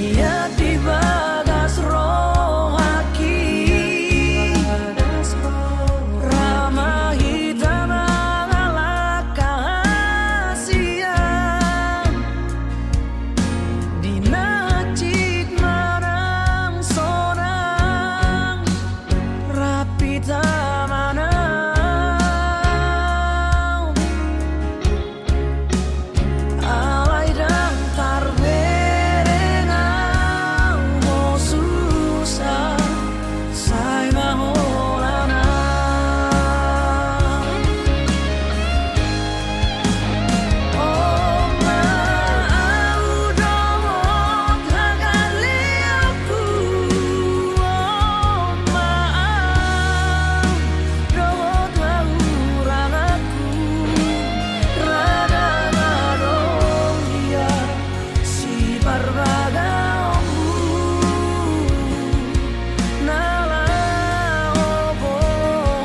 Niat di bagas rohaki ramah hitam ala kahasian dinacik marang sonang rapi tamanang alay dan tarberengau mo susah say maholanan oh mau domot hagali aku oh mau domot hauran aku rada ngadong dia si barbagaomu nala obo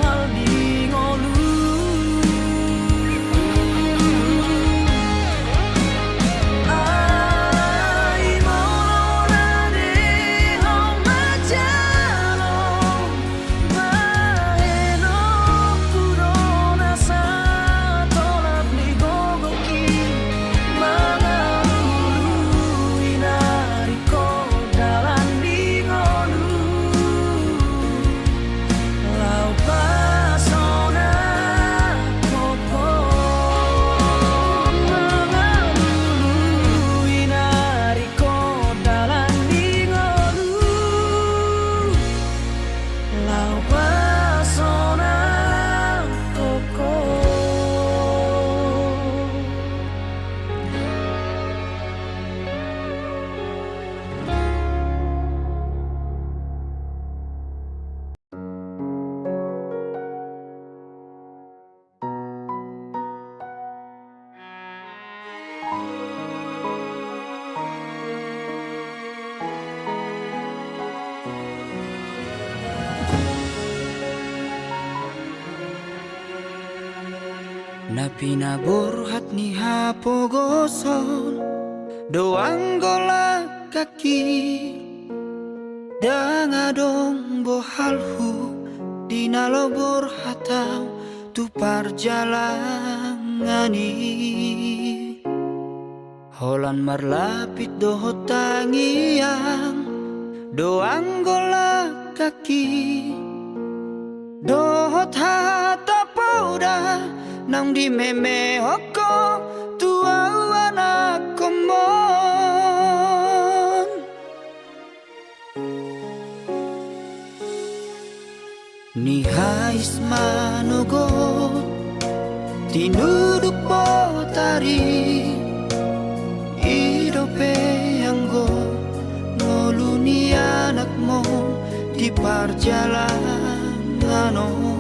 hal di ngolu ay molona de homajalo maheno kurona sa tolap ni gogoki mangalulu inariko dalan di ngolu lau pasona koko mangalulu inariko dalan di ngolu lau pasona koko. Na pinaborhat ni hapogoson doang gola kaki dangadong bohalhu dinalobor hatau tu parjalangani holan marlapit dohot tangiang doang gola kaki dohot hata pauda nang di meme hoko tua anak komon ni hais manogot tinuduk potari idope anggo ngoluni anakmu di parjalangano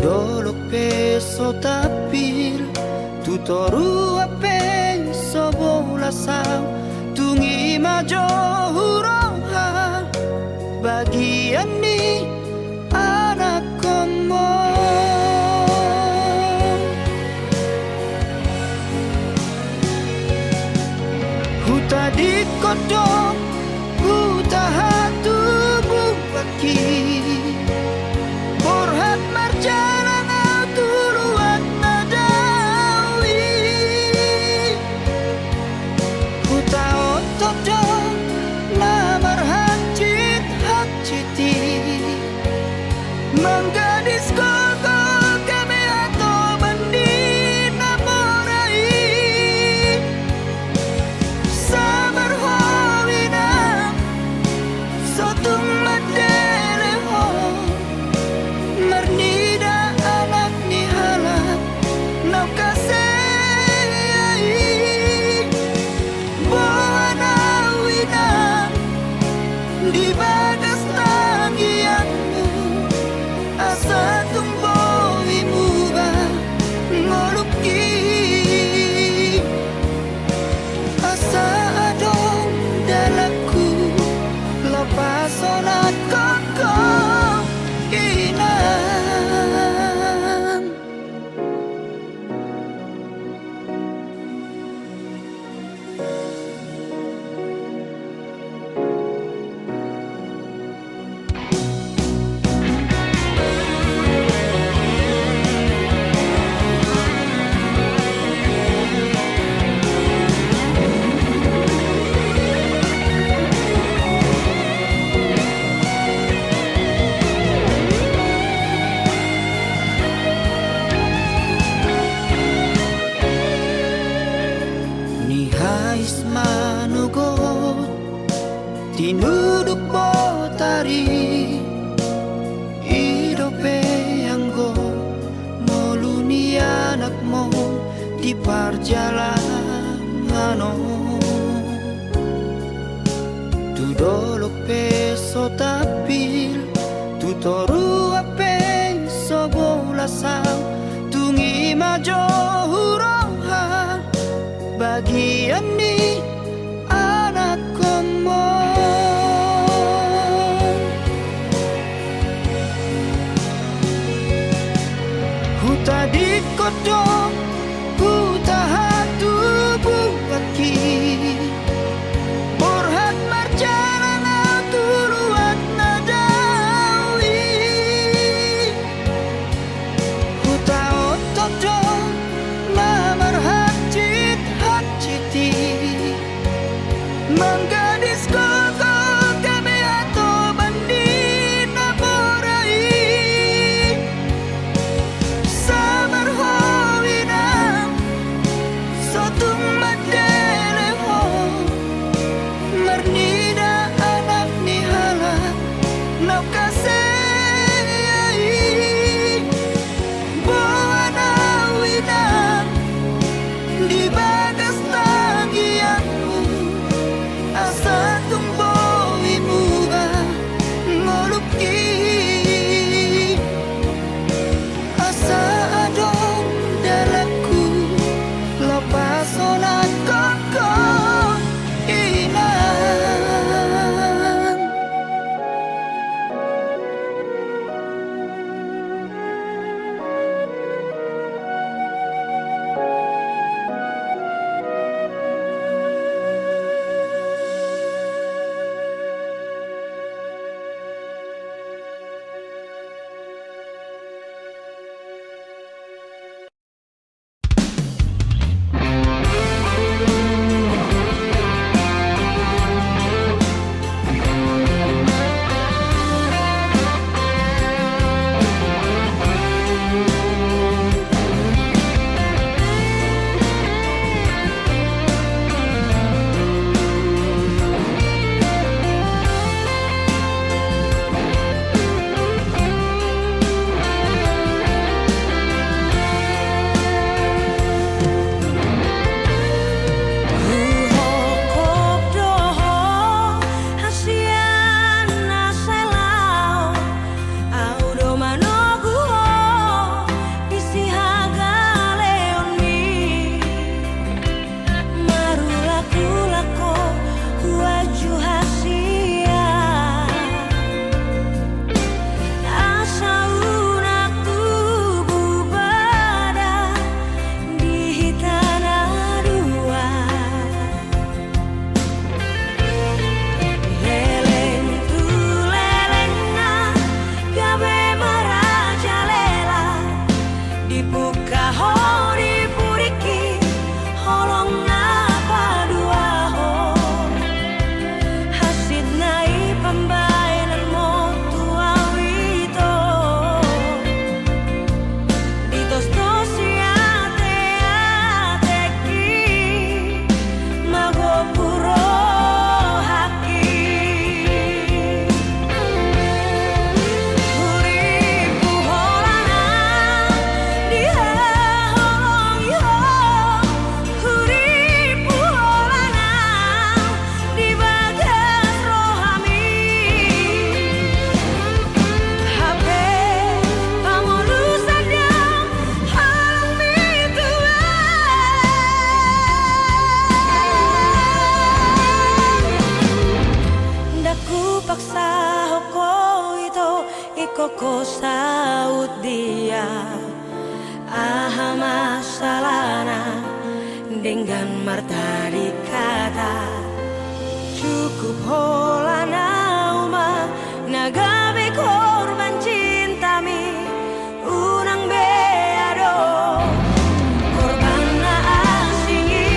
dolok peso tapil tu toru peso bolasang tungi majo hurohan bagian ni anak komo huta di kodong huta hatu bupaki borhat marjalan tuluan nadawi huta otodong namar hajit hajiti menggadis koko kami atau mendina morai sabar hawina sotung madeleho mernida anak ni halak nau kasei buana wina di bagas tangianmu asa tumbowi muba ngoluki asa adong dalaku lepasonat koko inang tinuduk potari idope anggo moluni anakmu di perjalanan. Tu dolok peso tapil tu toru ape sobolasang tungi majo huroha bagian ni anak komo. Huta di kodong huta hatu bukaki borhat marjalan turuat nadawi huta otodong lamar hajit hajiti menggadis koko kami atau bandina borai samar howina sotung madeleho mernida anak nihala nau kasei boana winang di bagas tangianmu asa tumbo imuga ngoluki asa adong dalaku lepas onat koko ilang. Koko saut dia aha masalahna dengan marta dikata cukup holana uma nagabe korban cintami unang beado korban na asingi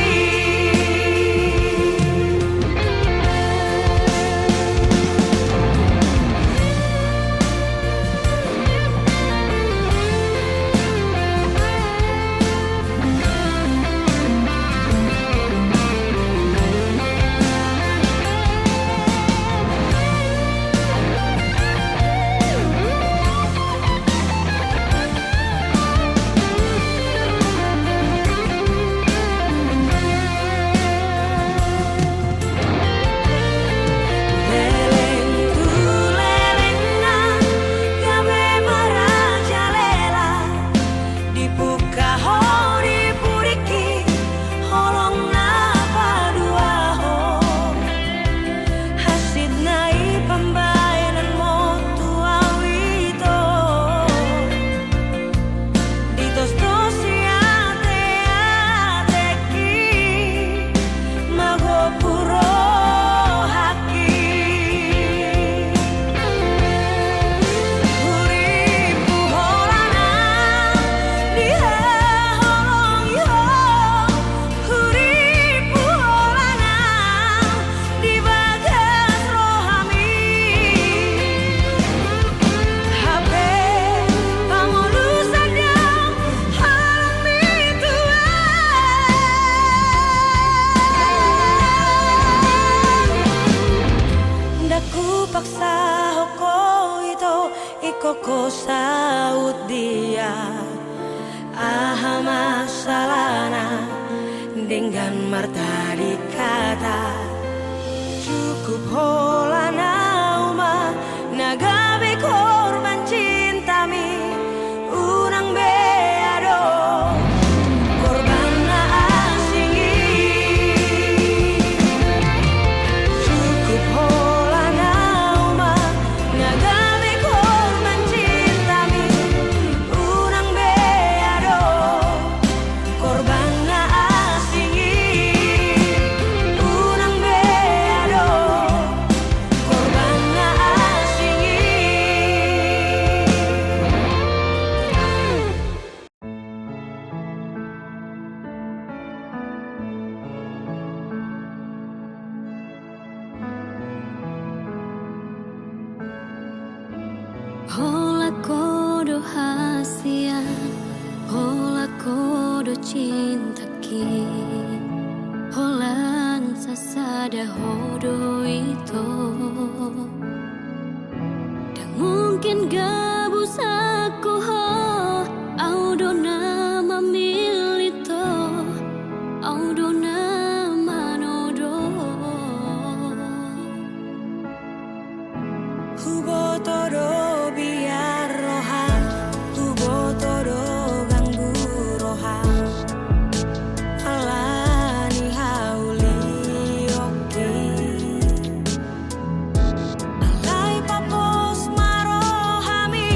koko saut dia aha masalahna dengan marta dikata cukup hola nauma nagabe korban cintami unang beado korban na asingi cukup hola nauma nagabe korban cintami unang beado korban na asingi unang beado korban na asingi. Hola kodo hasia, hola kodo cinta ki, holan sasada hodo itu. Dan mungkin gabus aku ho, audo nama milito, audo nama nodo. Hubo todo biar rohan, hubo todo ganggu rohan. Alani hauli oki, alai papos marohami,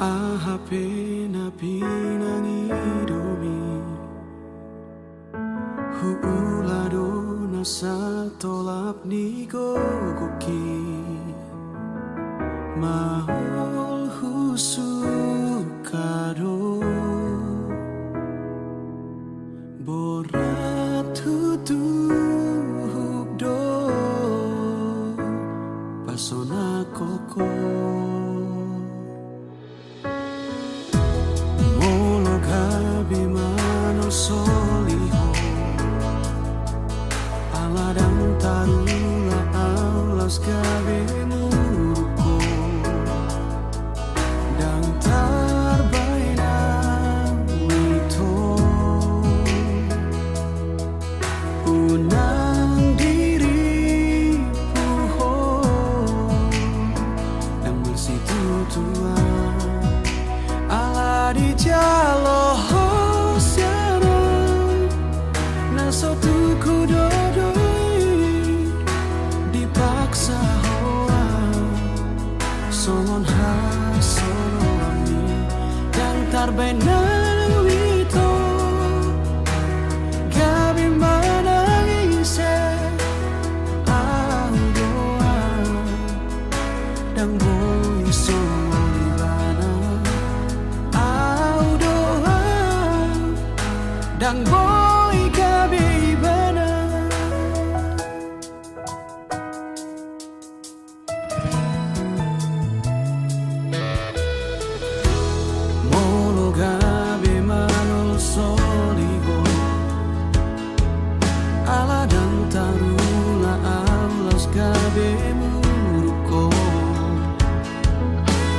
Ahape na pinangidomi Huulado na sa tolap ni gogoki Mahal husukado Borat hutugdo Pasona koko Bimano soliho Aladang tarula alas gabe muruko Dan tarbaina wito Unang diri puho Dan bersitutua Ala di jalo Sotuku dodoi dipaksa hoa Songon hasono ami dan tarbena wito gabi manangise au doa dan boy songon ibana au doa dan boy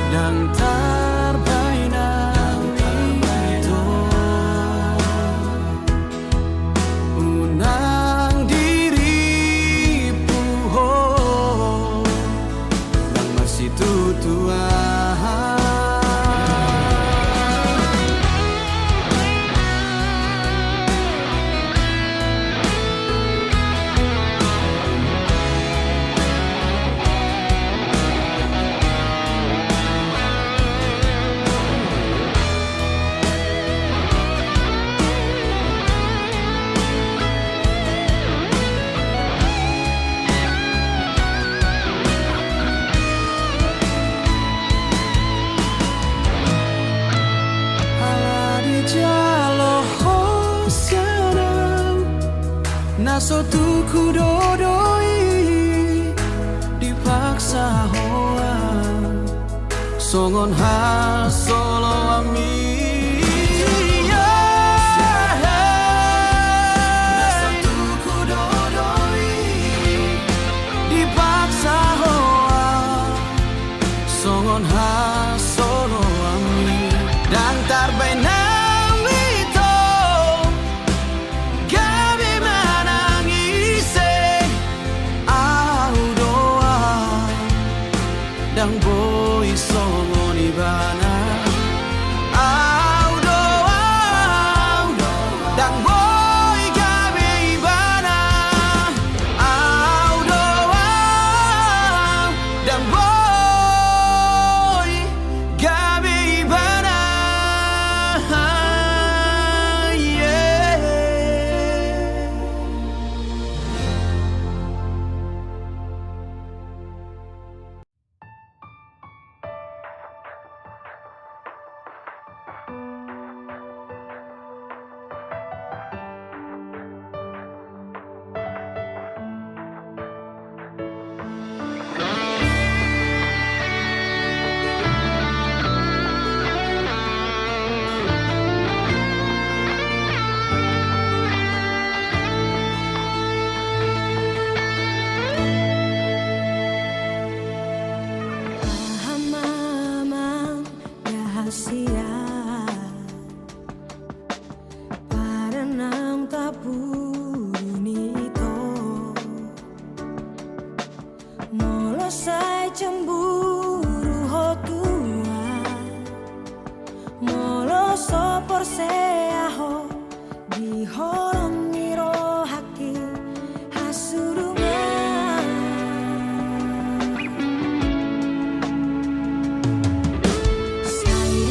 Dan tarbaina wito Unang diri puho Dan masih tutua Nasotuku dodoi dipaksa hoa Songon hasolo ami Nasotuku dodoi dipaksa hoa Songon hasolo ami Dan tarbaina Dang boy songon ibana au doa Dang boy gabe ibana au doa Dang boy gabe ibana yeah. Sai cemburu hotua molo sopor seaho di holong miro haki hasurungan Sai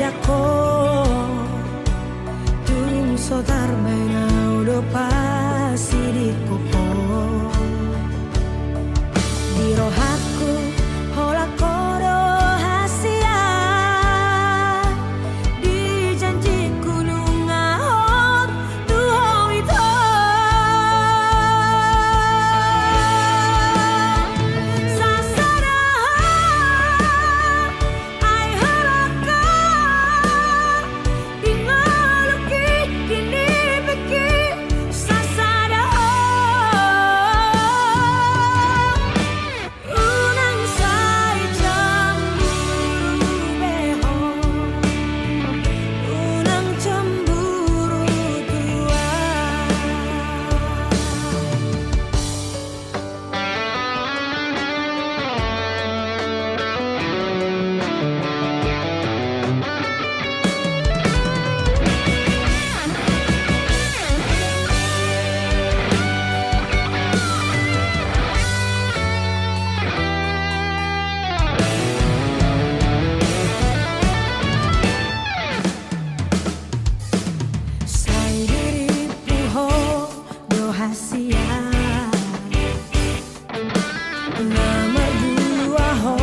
ako tung sotar baina udah pasti di koko di rohaku hola koro hasia di janji gunung ahot tuho itu sasara ai haraka di maluki kini beki sasara unang sai cemburu beho unang cemburu tua sai diriku ho dohasia nomor dua ho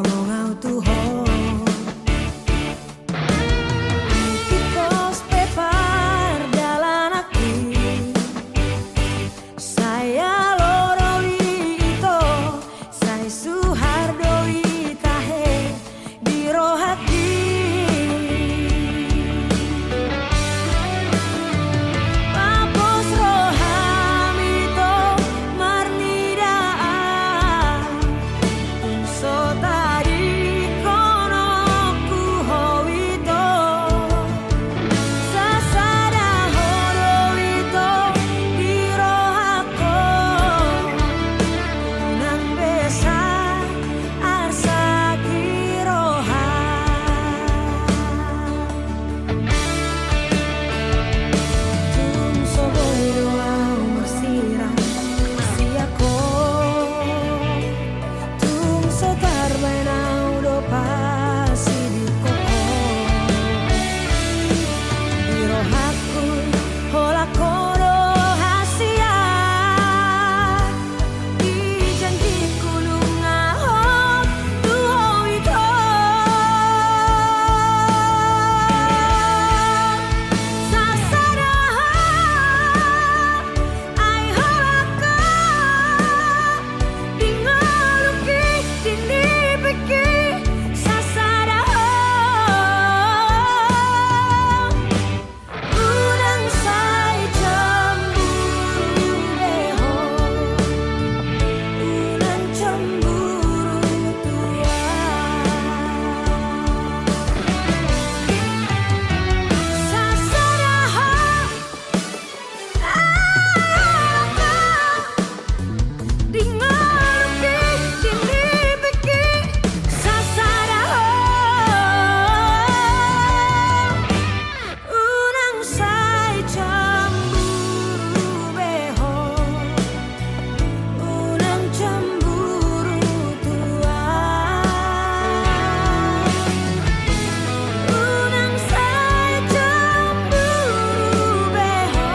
longau tu ho kikos pepar dalan aku saya loroli itu saya suhardoi tahe di rohati Papos rohamito marnidaan so tadi kono ku howito sasada horowito di rohako unang besa arsaki roha tung soboy doa umasira siako tung sotar baina udah pasti di koko di rohaku hola koro hasia di janji gunung ahot tuho itu sasara ai haraka di maluki kini beki sasara unang sai cemburu beho unang cemburu tua sasara di maluki kini beki sasara unang sai cemburu beho unang cemburu tua unang sai cemburu beho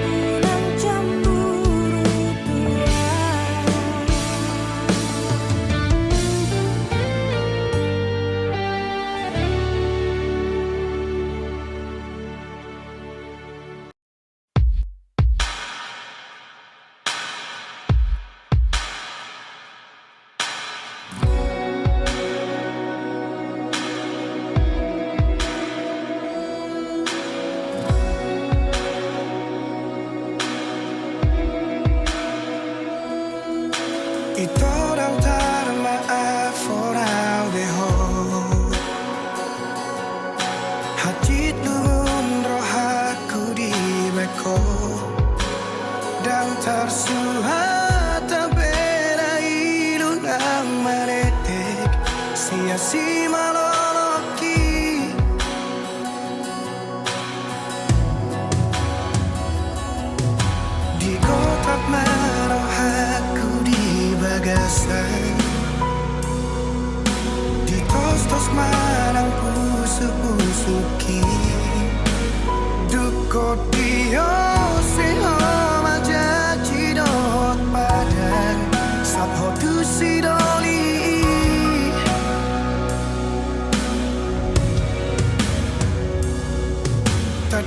unang cemburu tua Ito daw tara maaforaw deho Hatid nun rohaku di beko Dan tersuhat tabela ilung ang maretek Siya-si maloloki Di kotak marohaku di bagas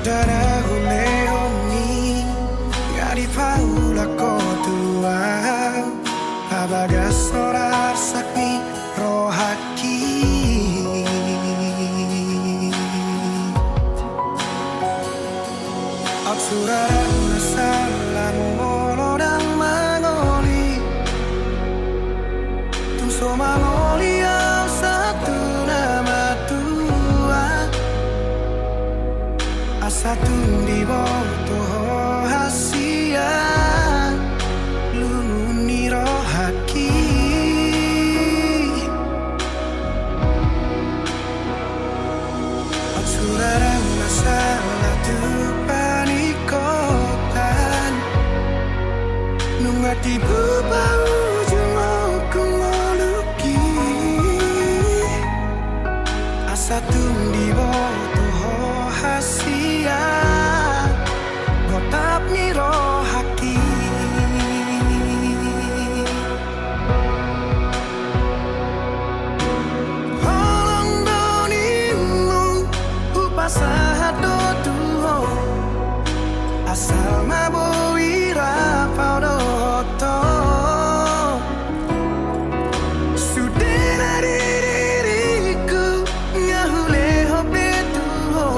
Darahule oni ngari paula kotua abaga sorar sakni rohaki Absurara salamu orang mangoli tu somangoli yang satu nama tua Asatu di boto hasia luni rohaki Absurara masalah tu panikotan Nungati bubau jumau kumoluki Asatu di boto hasia Gotap ni rohaki Holong donimu upasahat do tuho Asal maboi rapau do hoto Sudena diriku ngahule hope tuho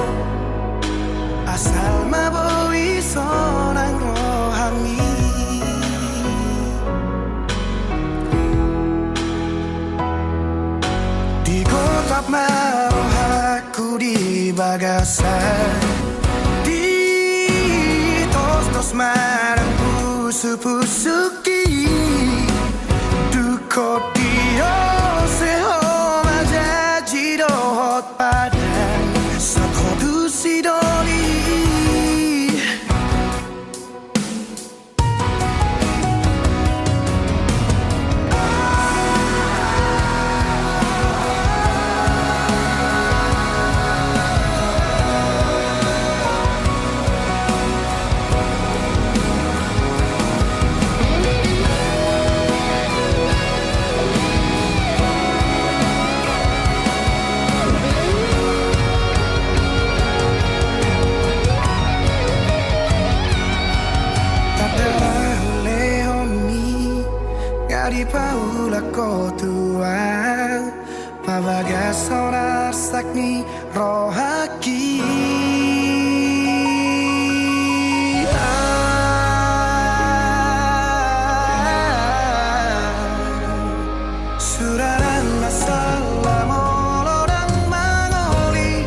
Asal maboi seorang rohani Digotap marohaku di bagasan Di tos-tos marang pusu-pusuki Duko dio seho majaji dohot padang Sakhodu sidoli Di paula kotua Pabaga sonar sakni rohaki Suraran masalah orang mangoli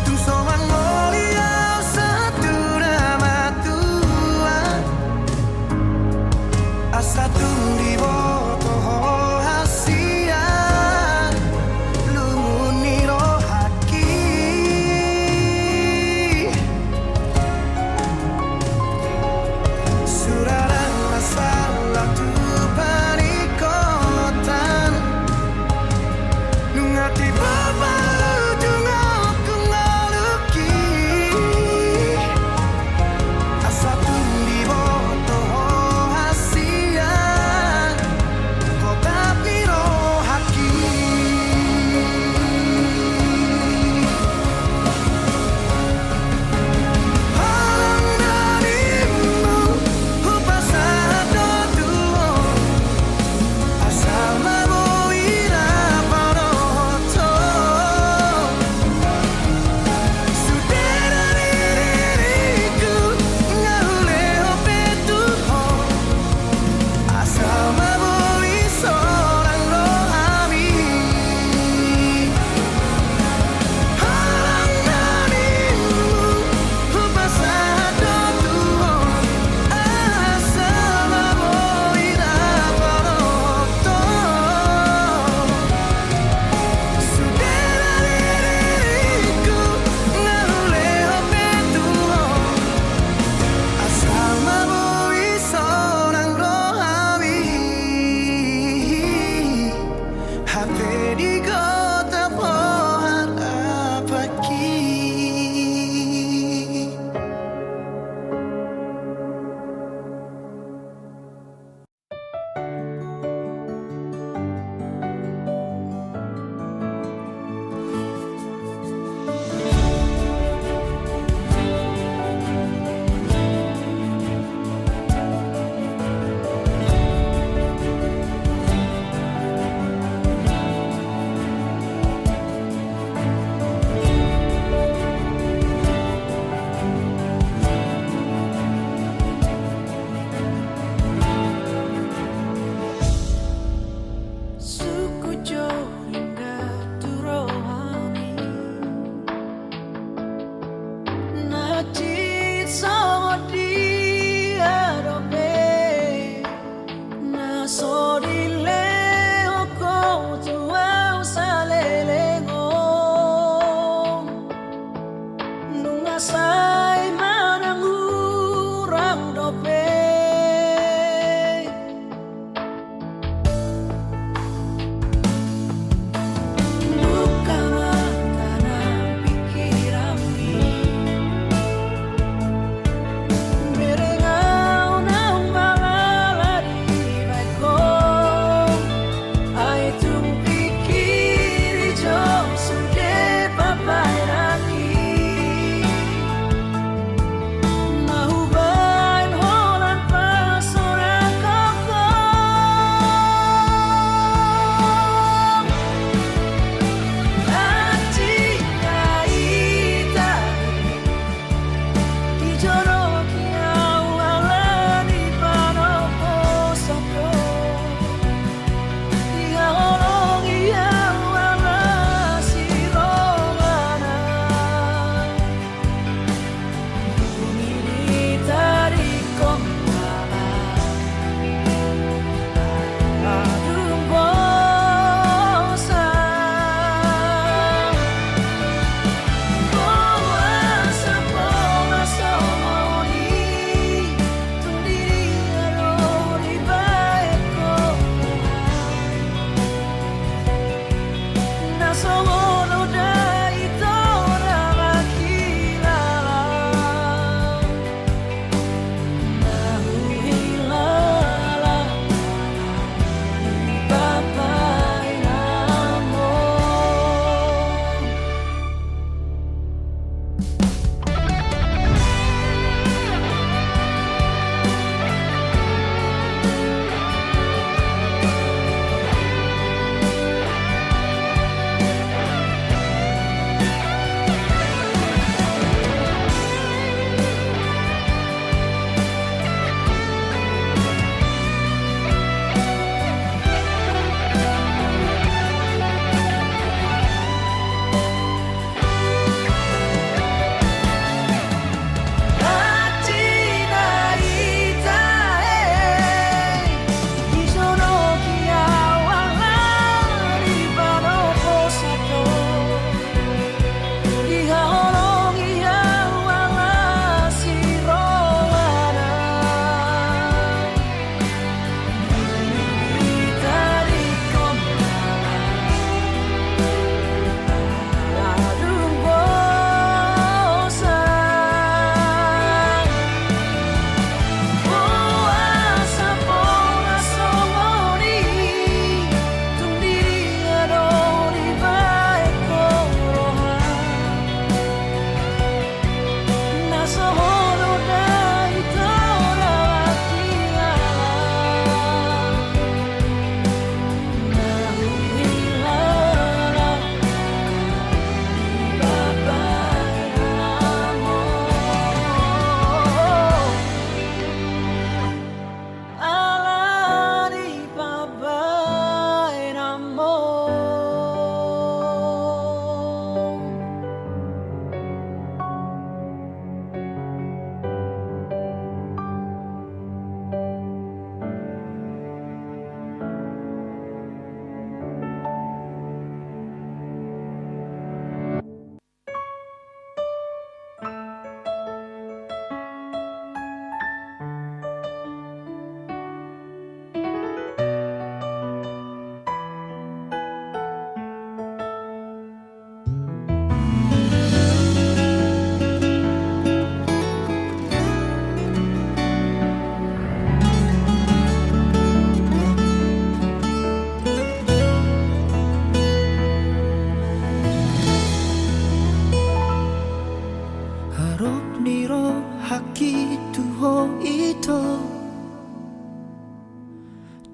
Tung so mangoli yang satu nama tua Asatu di boto hasia lumuni rohaki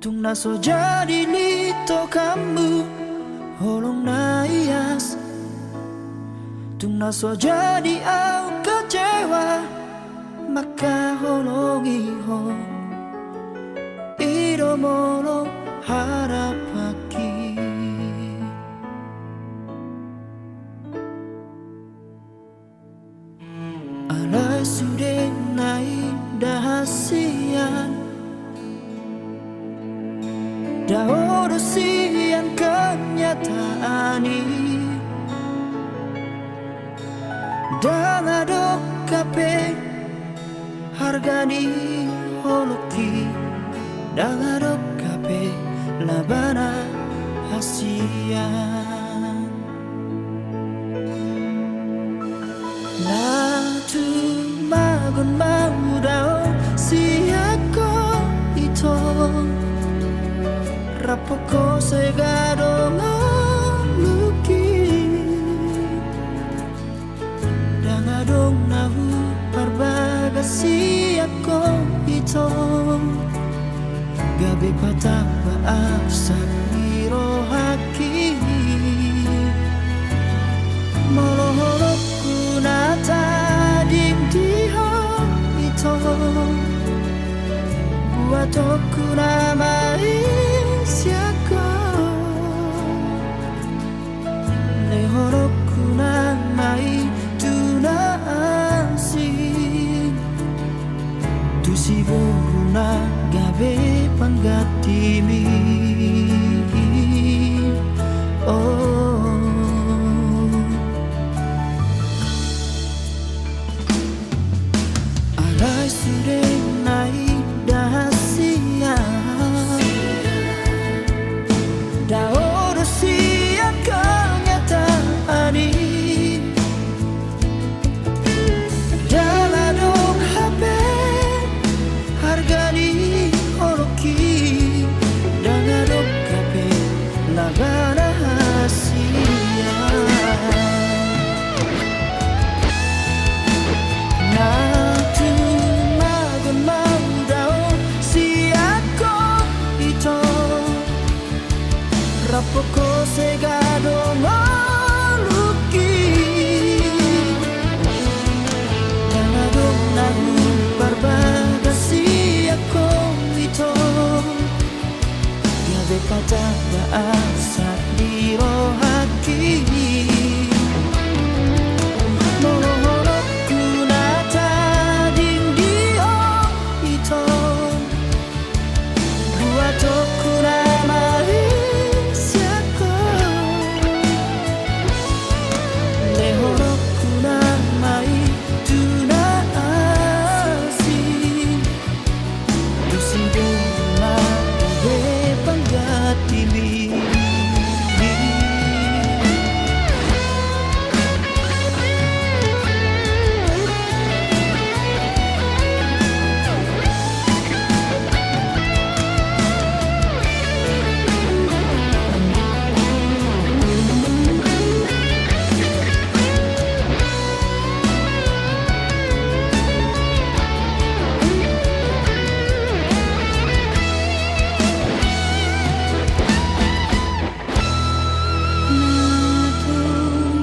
Tung naso jadi nito kamu holong na ias. Tung naso jadi au kecewa maka holongi ho iro molo harap aki. Alai sudah naik dahasian dah urusian kenyataan ini dah ngadok kape hargani holoki dah ngadok kape labana hasian na tu magon mau dao siako ito rapoko segado ngaluki dangadong nahu parbagasi ako ito gabi patapa asa miro haki molohorok kunata dimdiho ito buatoku namai siako lehoroku namai tunasi tusiburuna gabe panggatimi oh alai sudah naik dahasian dah urusian kenyataan ini dah ladong HP hargani holoki dah ngadok HP labana hasian na tu magon mau dao siako ito rapoko segado maluki dangadong nahu barbagasi ako ito gabe pataba asa diro haki molohorok kunata dindio ito buatoku namai siako lehoroku namai tunasi tusiduna gabe panggatimi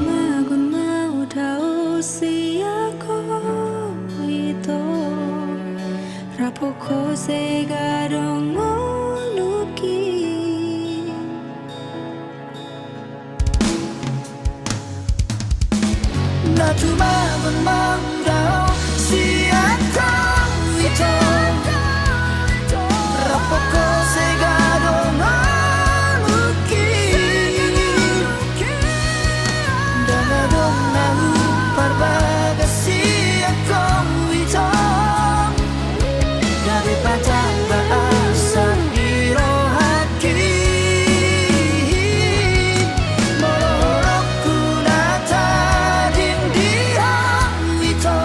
Magon mau dao siako ito rapoko segado ngaluki na tumagon mau dao siako ito rapoko segado ngaluki dangadong nahu parbagasi ako ito gabi pataba asa diro haki molohorok kunata dindio ito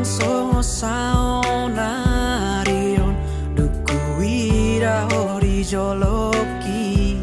songo saonarion duku ira hori joloki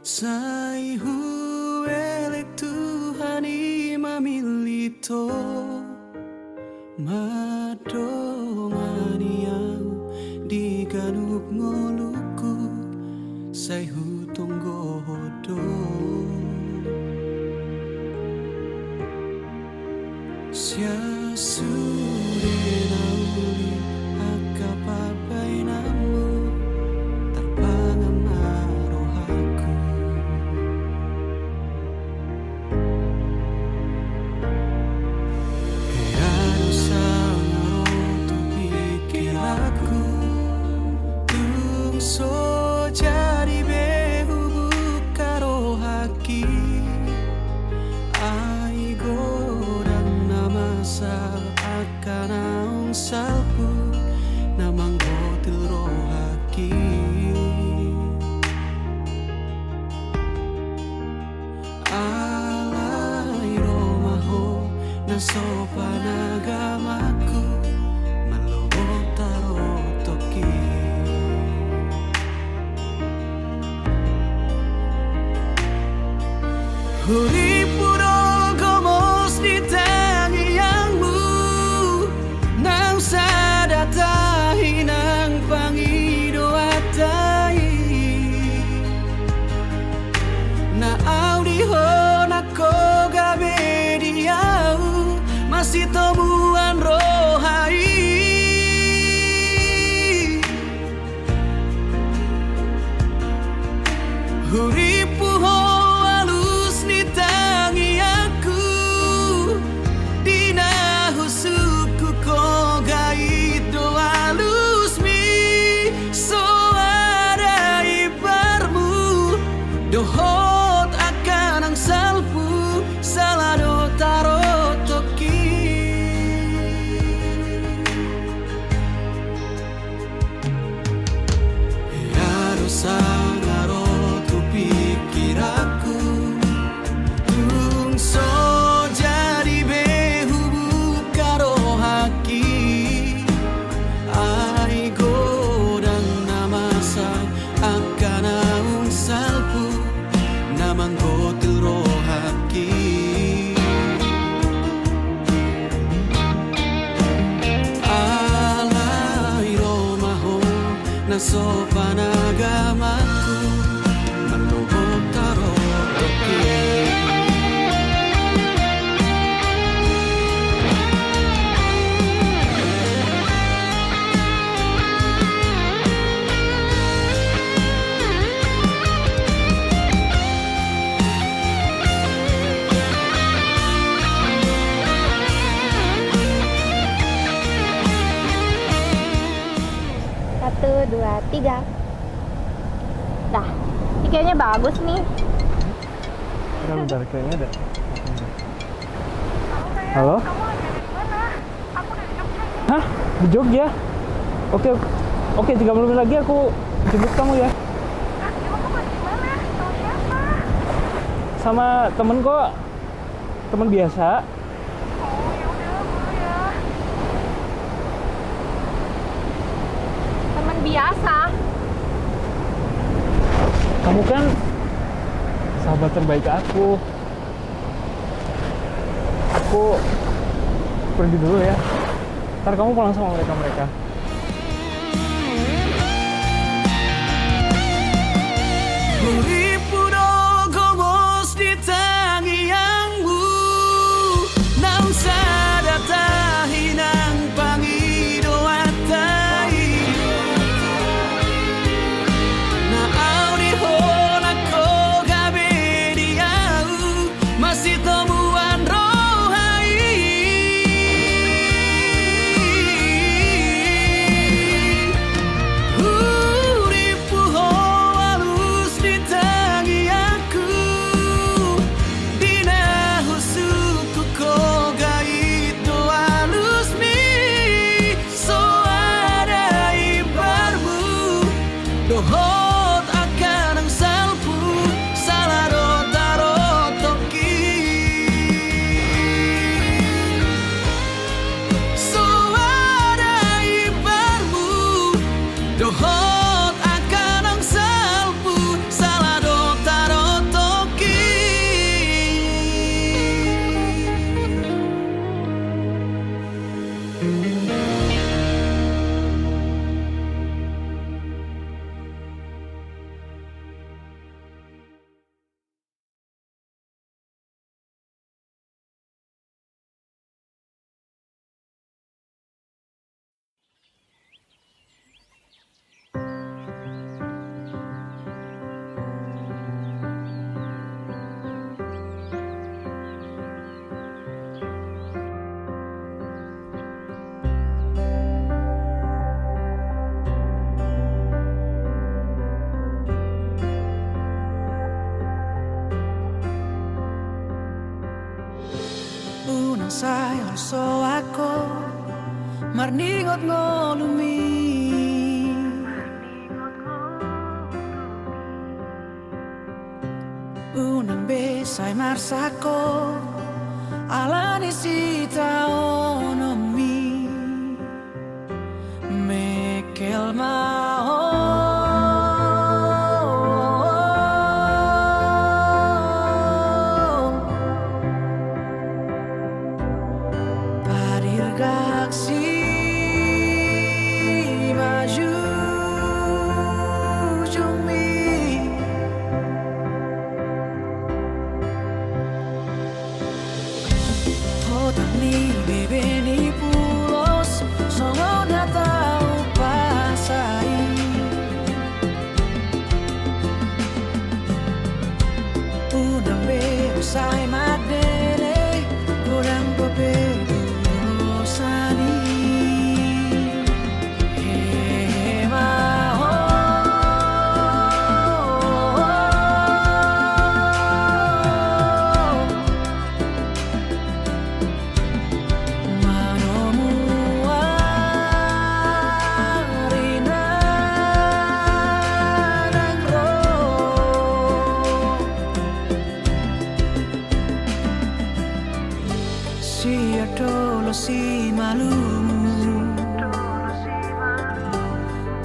Sai huele Tuhani mamilito madongani au di ganup ngoluku sai hutonggo hodo sia sure nauli akapapai namu terpangan arohaku Keanu sangaro tu pikiraku tungso jadi behu bukaro haki aigo akan naung salpu namang gotil rohaki alai romaho nasopan agamaku malobotaro toki Uripuro gomos di tangiyangmu nang sadatahi nang pangido atai na audihon ako gabi diau masih temuan rohai Uripuho halus ni tangi aku Dina husuku ko gaido halus mi So ada ibarmu Dohot akan ang salpu Salado taro toki Harus pikiraku tung so jadi behu bukaro haki ai godang namasa akan aung salpu namang goturo haki alai romaho na sopanagamaku Satu, dua, tiga. Dah, ini kayaknya bagus nih. Bentar, kayaknya ada. Halo? Hah? Di Jogja? Oke, 30 menit lagi aku jemput kamu ya. Sama temen kok, temen biasa. Teman biasa. Kamu kan sahabat terbaik aku. Aku pergi dulu ya. Ntar kamu pulang sama mereka. Uripuro gomos di tangiyangmu Nang sadatahi nang pangido atai Na audihon ako gabi diau Masih temuan rohai Uripuho halus di tangi aku Dina husuku ko gaido halus mi So ada ibarmu Dohot akan ang salpu Salado taro toki So ada ibarmu Dohot akan ang salpu Salado taro toki Unang sayo so ako Marningot ngolumi Unang besay marsako Alani sita onomi Mekel mao si adolo si malumu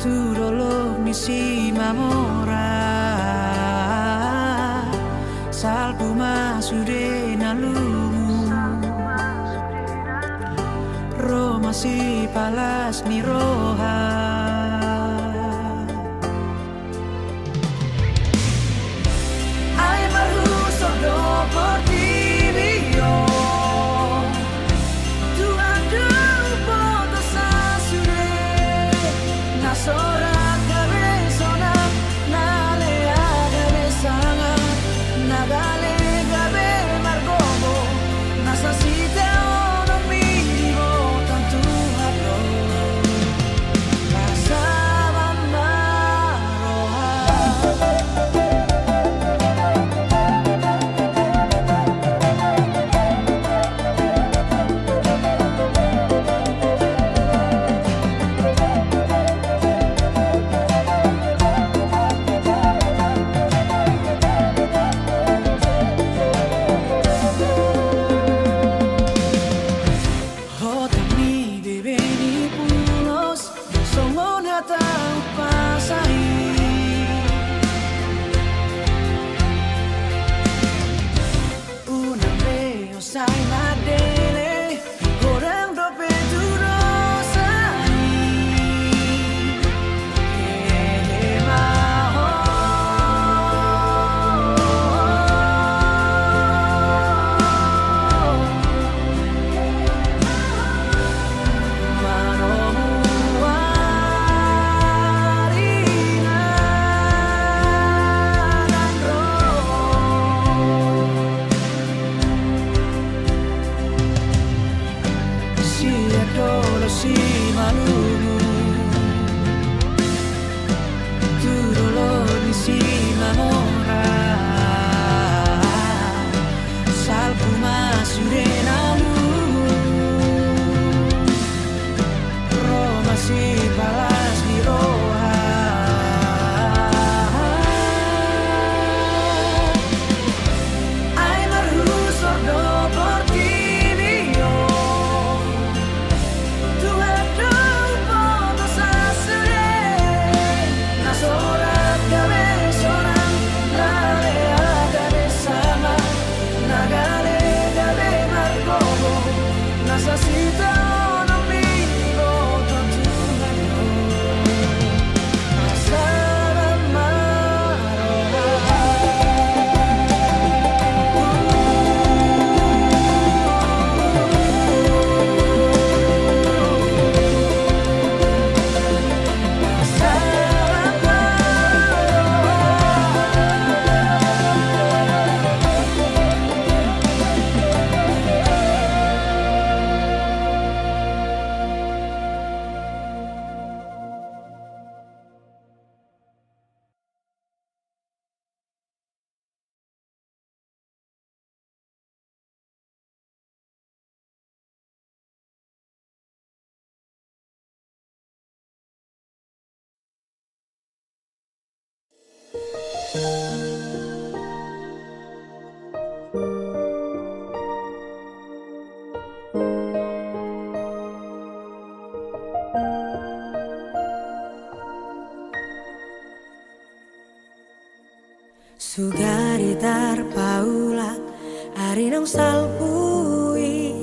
tu dolo mi si mamora salku masude nalumu Roma si palas mi roha Ay marhuso do por ti mio Tu adu poto sasure Na sora cabezona Na lea cabezanga Na gale gabe margobo Na sasite ono minimo tanto hablo Pasaba maroha Hotami bebeni pulos Songon hatang pasai Unang reo say madele Goreng dope durosani Si adolo si malumu Tu dolo mi si mamora Salku masure namu Roma si palas di roha Ay marhuso do por ti mio Tu adu poto sasure Na sora cabezona Na lea cabezama Na gale gabe margobo Na sasita ono minigo tanto hablo Pasaba maroha Sugari tarpaulak arinang salpui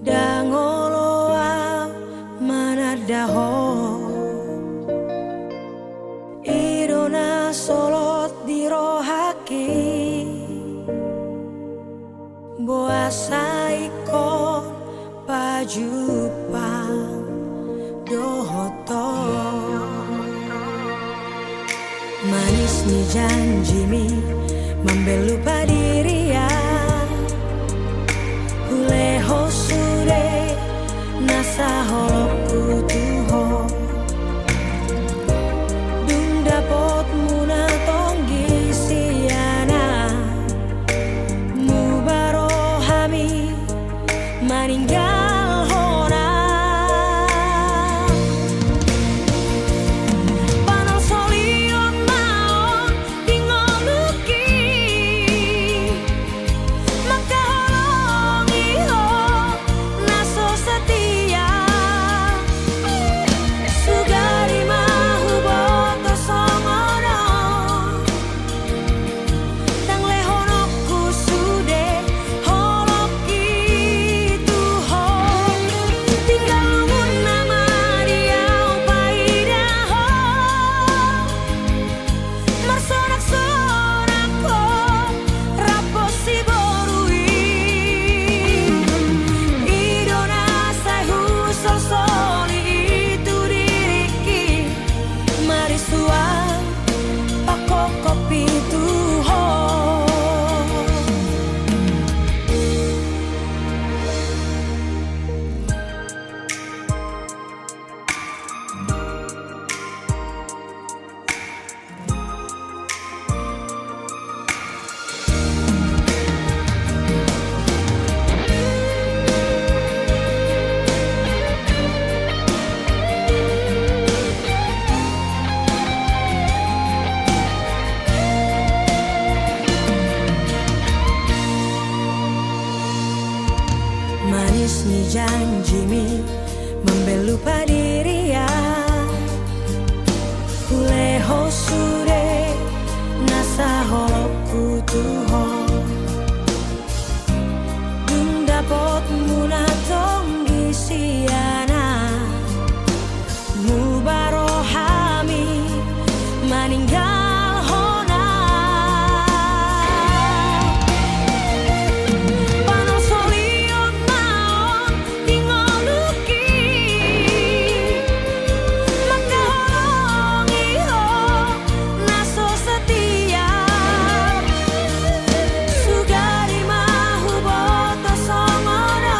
Dangoloa manadaho Irona solot dirohaki Boasaikon pajupang dohoto Manis ni janjimi membelu padiria Huleho sude nasa holoku tuho Dung dapot muna tonggi siana Mubarohami maninggal hona Panal solion maon ingoluki Maka holongi Manis ni janjimi membelu padiria Kuleho sure nasa holokku tuho Dung dapot muna tonggi siana Mubarohami maninggal hona Panon soliot naon tingoluki Maka holongi ho naso setia Sugari mahu boto songono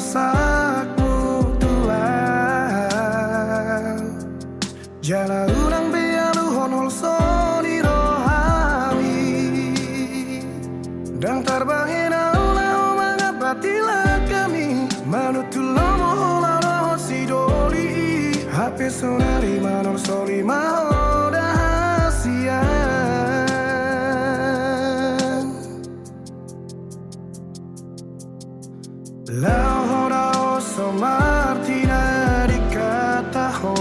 sakmu tuan jala urang bealu honol soni rohami dan tarbahena oleh omangat batilah kami manutulomo hola si doli HP sonari manor soli mahoda hasian la hora oso martina di kataho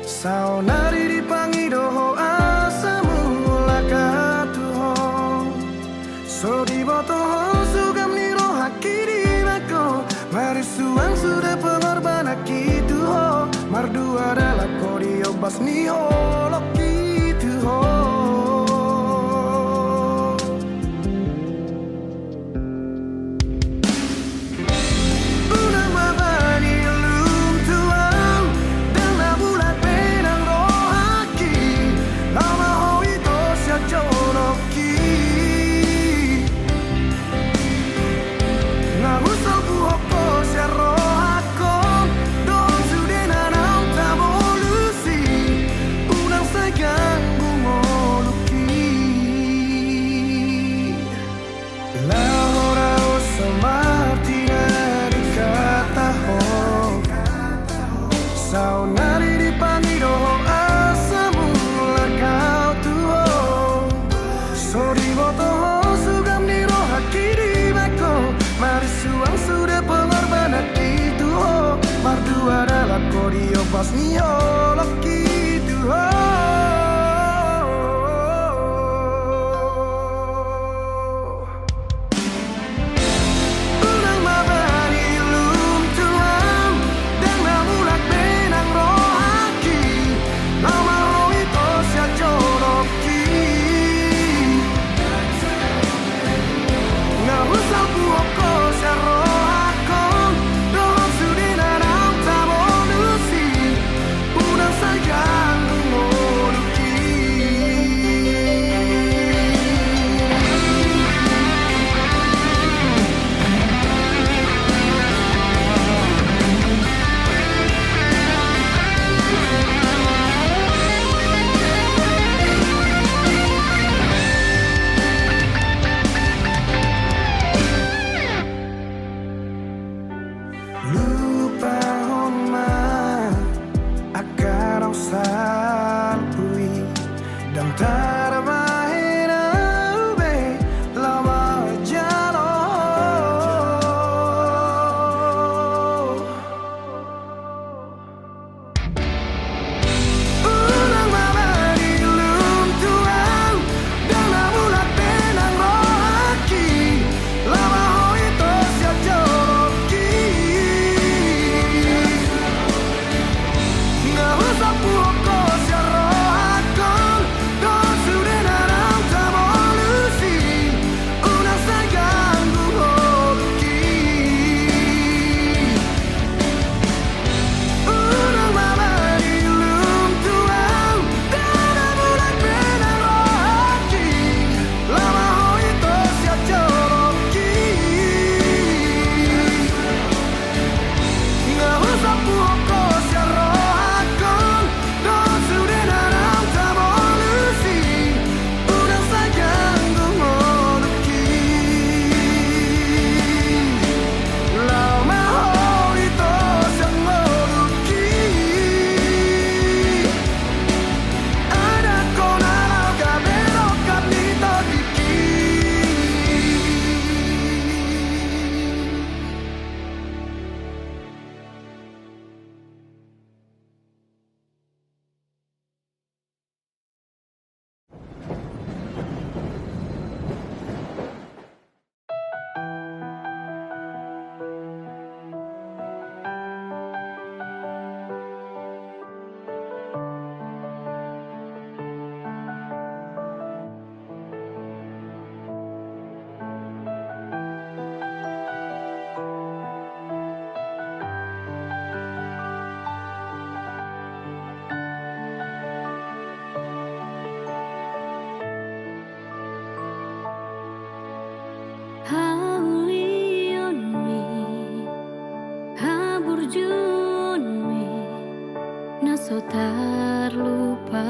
saonari di pangidoho asamu lakatuho so di botoho sugam niro hakiri bako marisuang sudah pengorbanan gitu ho mardu adalah kodio bas niho gitu ho saunari di pangidoho asamu lakau tuho sori botoho sugam niro hakiri bako marisuang sudah pengorbanan itu ho mardu adalah kodio pas niho loki tuho sayang naso terlupa.